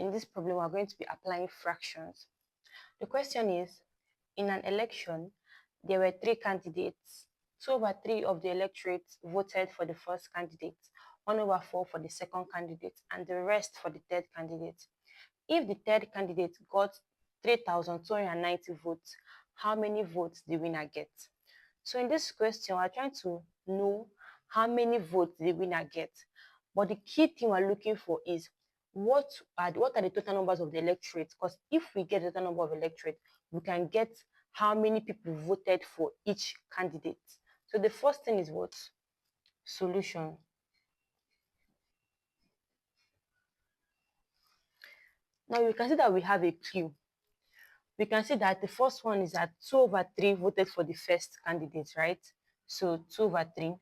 in this problem, we're going to be applying fractions. The question is, in an election, there were 3 candidates. 2/3 of the electorate voted for the first candidate, 1/4 for the second candidate, and the rest for the third candidate. If the third candidate got 3,290 votes, how many votes the winner get? So in this question, we're trying to know how many votes the winner get. But the key thing we're looking for is what are the total numbers of the electorate? Because if we get the total number of electorate, we can get how many people voted for each candidate. So the first thing is what? Solution. Now we can see that we have a clue. We can see that the first one is that 2/3 voted for the first candidate, right? So 2/3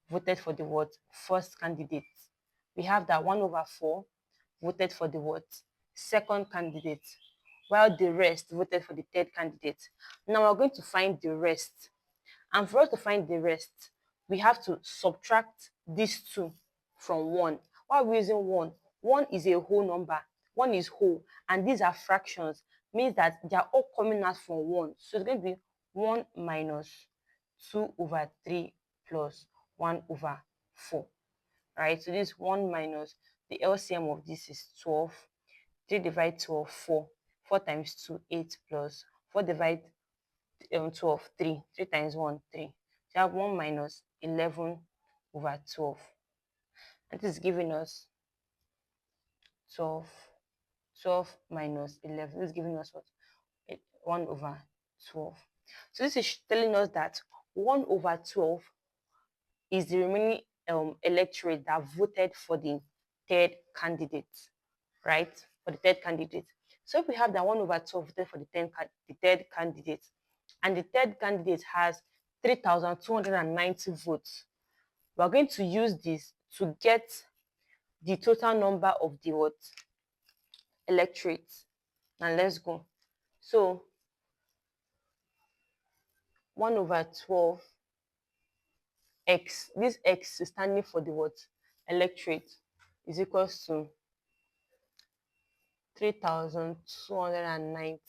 voted for the what? First candidate. We have that 1/4 voted for the what? Second candidate, while the rest voted for the third candidate. Now we're going to find the rest. And for us to find the rest, we have to subtract these 2 from 1. Why are we using 1? 1 is a whole number. 1 is whole. And these are fractions. Means that they are all coming out from 1. So it's going to be 1 minus 2/3 plus 1/4. Right? So this 1 minus the LCM of this is 12. 3 divided 12, 4. 4 times 2, 8 plus 4 divided 12, 3. 3 times 1, 3. So you have 1 minus 11/12. And this is giving us 12. 12 minus 11. This is giving us what? 1/12. So this is telling us that 1/12 is the remaining electorate that voted for the third candidate, right? For the third candidate. So if we have that 1/12 voted for the third candidate, and the third candidate has 3,290 votes, we're going to use this to get the total number of the what? Electorate. Now let's go. So 1/12 x, this x is standing for the what? Electorate, is equals to 3,290.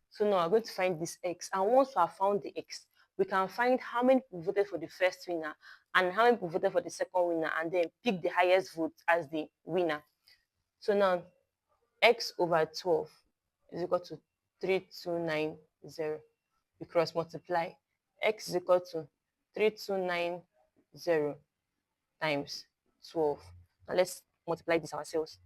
So now we're going to find this x, and once we have found the x, we can find how many people voted for the first winner and how many people voted for the second winner, and then pick the highest vote as the winner. So now x/12 is equal to 3,290. We cross multiply. X is equal to 3,290 times 12. Now let's multiply this ourselves.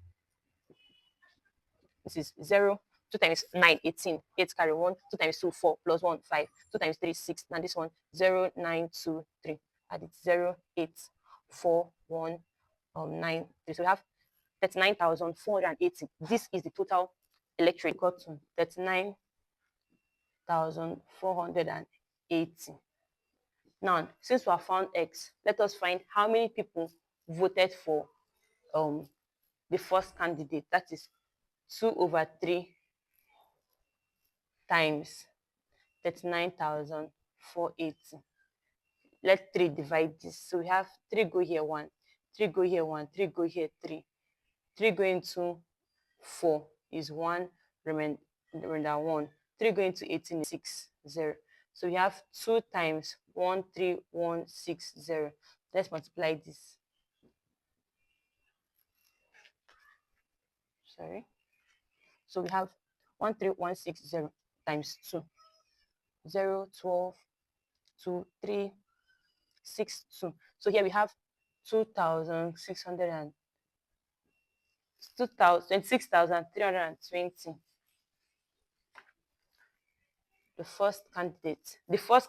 This is 0. 2 times 9, 18. 8 carry 1. 2 times 2, 4. Plus 1, 5. 2 times 3, 6. Now this one, 0, 9, 2, 3. Add it, 0, 8, 4, 1, 9, 3. So we have 39,480. This is the total electorate, equal to 39,480. Now, since we have found x, let us find how many people voted for the first candidate. That is 2/3 times 39,480. Let 3 divide this. So we have 3 go here, 1. 3 go here, 1. 3 go here, 3. 3 going to 4 is 1, remainder 1. 3 going to 18 is 6, 0. So we have 2 times 13160. Let's multiply this. Sorry. So we have 13160 times 2. 0, 12, 2, 3, 6, 2. So here we have 26,320. The first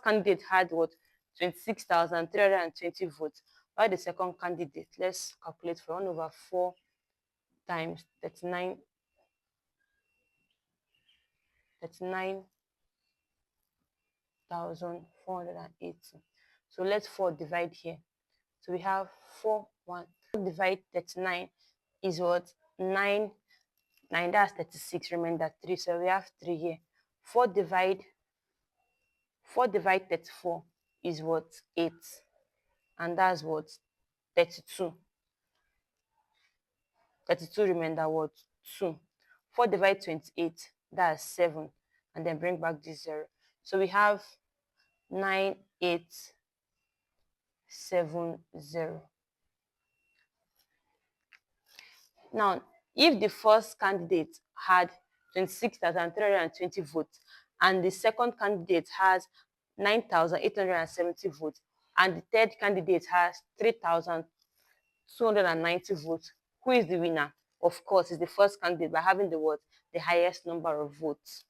candidate had what? 26,320 votes. While the second candidate, let's calculate for 1/4 times 39,480. So let's 4 divide here. So we have 4, 1. 4 divide 39 is what? 9. 9, that's 36, remainder 3. So we have 3 here. 4 divide 34 is what? 8. And that's what? 32. 32 remainder what? 2. 4 divided 28, that's 7. And then bring back this 0. So we have 9870. Now, if the first candidate had 26,320 votes and the second candidate has 9,870 votes and the third candidate has 3,290 votes, who is the winner? Of course, it's the first candidate by having the highest number of votes.